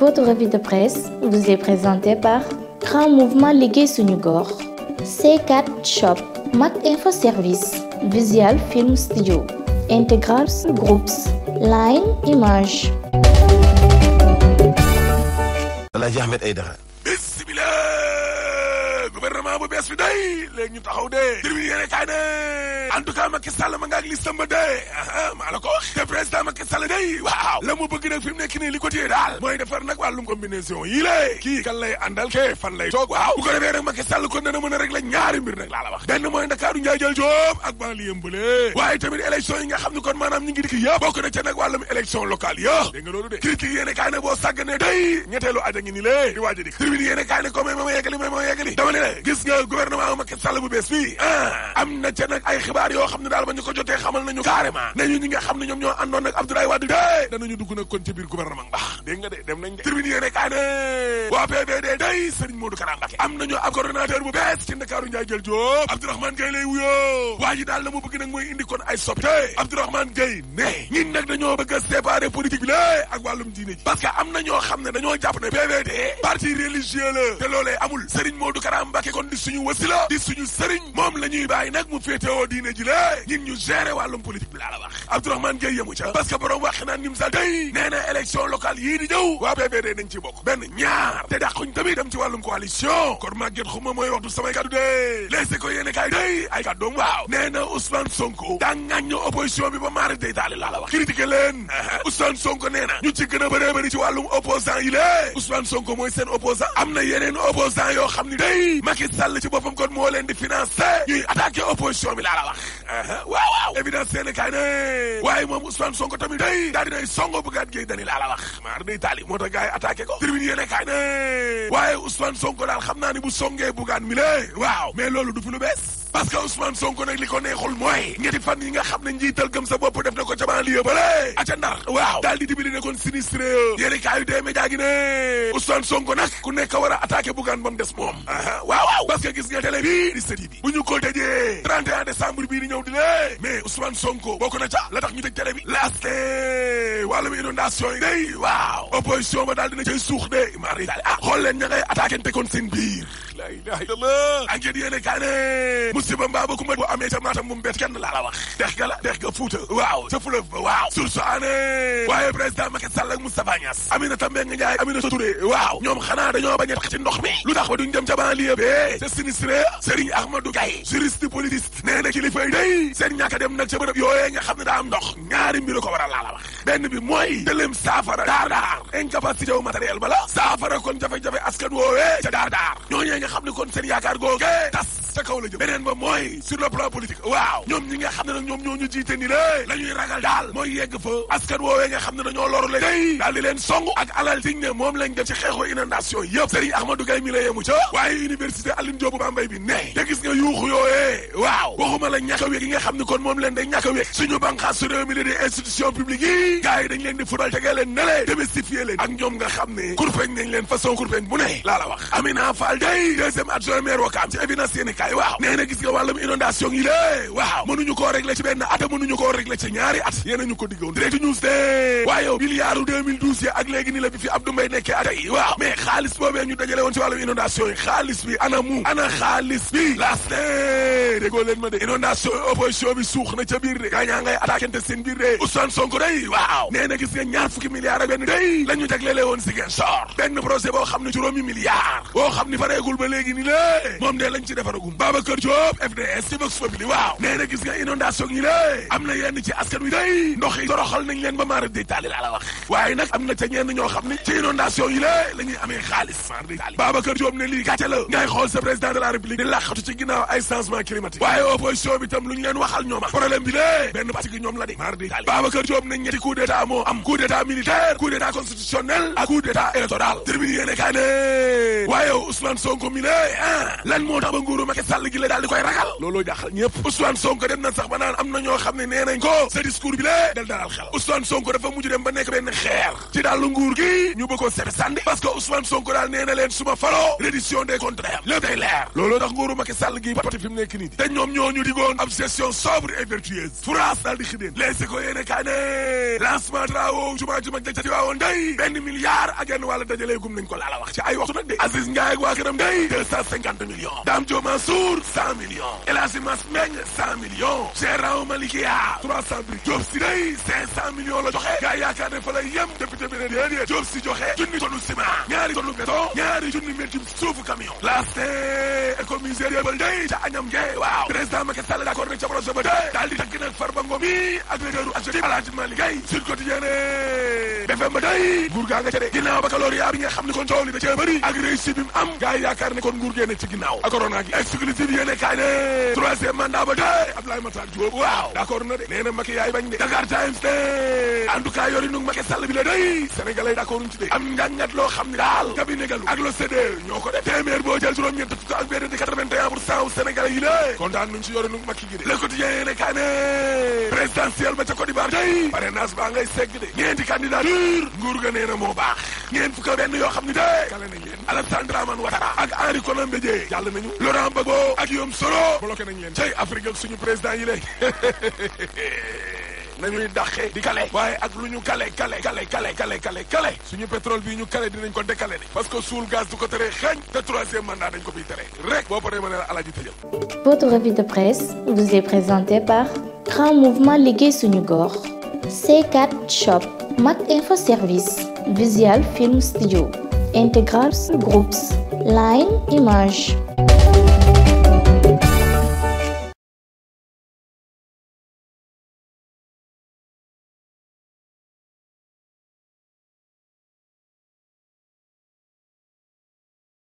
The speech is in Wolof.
Votre revue de presse vous est présentée par Grand Mouvement Liggéey Suñu Gox, C4 Shop, Mac Info Service, Visual Film Studio, Integral Groups, Line Image. Alaaji Ahmed Aidara. Bismillah, gouvernement bu bees bi day léegi ñu taxaw de termine yéene kaay ne en tout cas Macky Sall ma nga ak listam ba de maa la ko wax te président Macky Sall day waaw la mu bëgg nag fi mu nekk nii li ko téye daal mooy defar nag wàllum combinaison yi lée kii kan lay àndal ke fan lay toog waaw bu ko defee nag Macky Sall kon dana mën a régler ñaari mbir nag laa la wax benn mooy Ndakaaru njaay jël Joob ak banlieue mbële waaye tamit élection yi nga xam ne kon maanaam ñi ngi dikk yëpp bokk na ca nag wàllum élection locale ya dégg nga loolu de critique yéene kaay ne boo sàggane day ñetteelu aja ngi ni lée di waaj a dik tribune yéene kaay ne ko may ma yeggali dama ne la gis nga gouvernement Macky Sall bu bees bi am na ca nag ay xibaar yoo xam ne daal ba ñu ko jotee xamal nañu carrément nañu ñi nga xam ne ñoom ñoo àndoon nag Abdoulaye Wade de danañu dugg nag kon ci biir gouvernement baax dégg nga de dem nañ de tribune yéene kaay ne waa PVD day Serigne Modou Kara Mbacké am nañu ab coordonnateur bu bees ci Ndakaaru Ndiaye jël Joob Abdourahmane Gueye lay wuyoo waa ji daal la mu bëgg nag mooy indi kon ay soppite Abdourahmane Gueye ne ñin nag dañoo bëgg a séparer politique bi la ak wàllum diine ji parce que am na ñoo xam ne dañoo jàpp ne PVD parti religieux la te loolee amul Serigne Modou Kara Mbacké kon di suñu wasila di suñu Serigne moom la ñuy bàyyi nag mu féetewoo diine ji la ñin ñu gérer wàllum politique bi laa la wax Abdourahmane Gueye yemu ca parce que borom wax naan nim sa day nee na élection locale yii di ñëw waa PVD nañ ci bokk benn ñaar te dàquñ tamit dem ci wàllum coalition kon Maguette Xuma mooy wax du samay kaddu de leese ko yéene kaay day ay kàddoom waaw nee na Ousmane Sonko daa ŋàñño opposition bi ba maara day taali laa la wax critiqué leen Ousmane Sonko nee na ñu ci gën a bëree bëri ci wàllum opposant yi lée Ousmane Sonko mooy seen opposant am na yeneen opposant yoo xam ni day Macky Sall ci boppam kon moo leen di financé ñuy attaqué opposition bi laa la wax waaw évidence yéene kaay ne waaye moom Ousmane Sonko tamit day daal dinay songo Bougane Gueye Dany laa la wax maara day taali moo tax gars yi attaqué ko tribune yéene kaay ne waaye Ousmane Sonko daal xam naa ni bu songee Bougane mi lée waaw mais loolu du fi lu bees parce que Ousmane Sonko nag li ko neexul mooy ñetti fan yi nga xam ne njiital gëm sa bopp def na ko ca banlieue bale aca Ndar waaw daal di dibili ne kon sinistre yéeni kaayu dee média gi ne Ousmane Sonko nag ku nekk war a attaqué Bougane ba mu des moom waaw parce que gis nga télé bi di sëdi bi bu ñu ko tëjee 31 décembre bii di ñëw di lee mais Ousmane Sonko bokk na ca la tax ñu tëj télé bi laaste wàllum inondation yi day waaw opposition ba daal dina cay suux de mari daal xool leen ña ngay attaqué te kon seen biir la ilaha illallah enquête yéene kaa ne musiba mbaa ba kumba bu amee ca Matam mu bet kenn laa la wax dex ga Fuuta waaw ca fleuve ba waaw source ané waaye président Macky Sall ak Moustapha Niasse Aminata Mbengue Ndiaye Aminata Touré waaw ñoom xanaa dañoo bañ a tax ci ndox mi lu tax ba duñ dem ca banlieue bi ca sinistré Serigne Ahmadou Gaye juriste politiste nee na kilifay day seen ñàkk a dem nag ca bërëb yooyee nga xam ne daa am ndox ñaari mbir ko waral laa la wax benn bi mooy dëlem saafara daar incapacité wu matériel bala saafara kon jafe-jafe askan woowee ca daar ñooñee nga xam ne kon seen yaakaar googe tas ca kaw la jëm beneen ba mooy sur le plan politique waaw ñoom ñi nga xam ne nag ñoom ñoo ñu jiite ni lé la ñuy ragal daal mooy yegg fa askan woowee nga xam ne dañoo loru le day daal di leen song ak alal tiñ ne moom lañ def ci xeexu inondation yëpp Serigne Ahmadou Gaye mi la yemu ca waaye université Alioune Diop Bambey bi ne te gis nga yuuxu yooyee waaw waxuma la ñàkk a wéeg yi nga xam ne kon moom leen day ñàkk a wéeg suñu banqaas su réew mi di institution publique yi gars yi dañ leen di fural tegee leen ne lee démystifier leen ak ñoom nga xam ne kurpeñ nañ leen façon kurpeñ bu ne laa la wax Amina Fall day deuxième adjoint maire Ouakam ci évidence yéene kaay waaw nee na gis nga wàllum inondation yi lée waaw mënuñu koo régler ci benn at mënuñu koo régler ci ñaari at yéena ñu ko diggoon direct news de waaye yow milliardu 2012 yi ak léegi ni la bi fi Abdou Mbaye nekkee at yi waaw mais xaalis boobee ñu dajale woon ci wàllum inondation yi xaalis bi ana xaalis bi last déggoo leen ma de inondation opposition bi suux na ca biir de gaa ñaa ngay attaquante seen biir de Ousmane Sonko day waaw nee na gis nga ñaar fukki milliards ak benn day la ñu jaglele woon Ziguinchor benn projet boo xam ne juróomi milliards boo xam ni pareegul ba léegi ni lée moom de lañ ci defaragum Babacar Diop FDS ci Vox Populi waaw nee na gis nga inondation ñi lée am na yenn ci askan wi day ndox yi toroxal nañ leen ba maara day taali laa la wax waaye nag am na ca ñenn ñoo xam ne ci inondation yi lée la ñuy amee xaalis maara day taali Babacar Diop ne lii gàcce la ngay xool sa président de la république di làqatu ci ginnaaw ay changement climatique waaye opposition bi tam lu ñu leen waxal ñooma problème bi lée benn parti gi ñoom la de maara day taali Babacar Diop ne ñetti coup d'état moo am coup d'état militaire coup d'état constitutionnel ak coup d'état électoral terminé yéene kaa ne waaye Ousmane Sonko mi lée lan moo tax ba nguuru Macky Macky Sall gi la daal di koy ragal looloo jaaxal ñëpp Ousmane Sonko dem na sax ba naan am na ñoo xam ne nee nañ ko sa discours bi la dal dalal xel Ousmane Sonko dafa mujj dem ba nekk benn xeer ci daal nguur gi ñu bëgg ko sebi sànni parce que Ousmane Sonko daal nee na leen suma faloo reddition des comptes day am lépp day leer looloo tax nguuru Macky Sall gi pati fi mu nekk nii te ñoom ñoo ñu digoon ab gestion sobre et vertueuse France daal di xideen leesi ko yéene kaa ne lancement travaux jumaa ju mag ca Tiwaawoon day $1 milliard ak genn wàlla dajalee gum nañ ko laala wax ci ay waxtu nag de Aziz Ndiaye ak waa këram day 250 millions Dame Diop Mansour 100 millions El Hadji Mass Meng 100 millions Gérard Malikia 300 briques Diop si day 500 millions la joxe gaa yaakaar ne fa lay yem député bi ne déedéet Diop si joxe junni tonnu ciment ñaari tonnu béton ñaari junni mètre suufu camion laste économiseur yëbal day ca añam ngee waaw président Macky Sall d'accord nag ca projet ba day daal di takk nag Farba Ngom yi ak leaderu adjectif Alhaji Malick Gaye Sud Quotidien BFM ba day nguur gaa nga ca de ginnaaw baccalauréat bi nga xam ne kon coow li da cee bëri ak réussite bi mu am gaa yi yaakaar ne kon nguur gee nekk ci ginnaaw ak corona gi exclusif yéene kaay ne 3e mandat ba day Abdoulaye Matar Diop waaw d'accord na de nee na Macky yaay bañ de Dakar Times de en tout cas yori nu Macky Sall bi la day sénégalais d'accord ci de am njàngat loo xam ne daal cabinet galu ak l'OCDE ñoo ko def téeméer boo jël juróom-ñett fukk ak benn di 81% sénégalais yi la kontaan nañ ci yori nu Macky gi de Le Quotidien yéene kaay ne présidentiel ba ca Côte d'Ivoire day parrainage baa ngay segg de ñeenti candidature nguur ga nee na moo baax ñeent fukk benn yoo xam ne de kale nañ leen Alassane Dramane Ouattara ak Henri Konan Bédié jàll nañu Laurent Gbagbo ak Guillaume Soro bloqué nañ leen cay Afrique ak suñu président yi léegi nañuy dàqee di kale waaye ak lu ñu kale suñu pétrole bii ñu kale dinañ ko décalé de parce que suul gaz du ko tere xeeñ te 3e mandat dañ ko fiy tere rek boo paree ma ne la Alaaji tëjal. Votre revue de presse vous est présentée par Grand Mouvement Liggéey Suñu Gox C4 Shop Mac Info Service Visual Film Studio Integrals Groups Line Image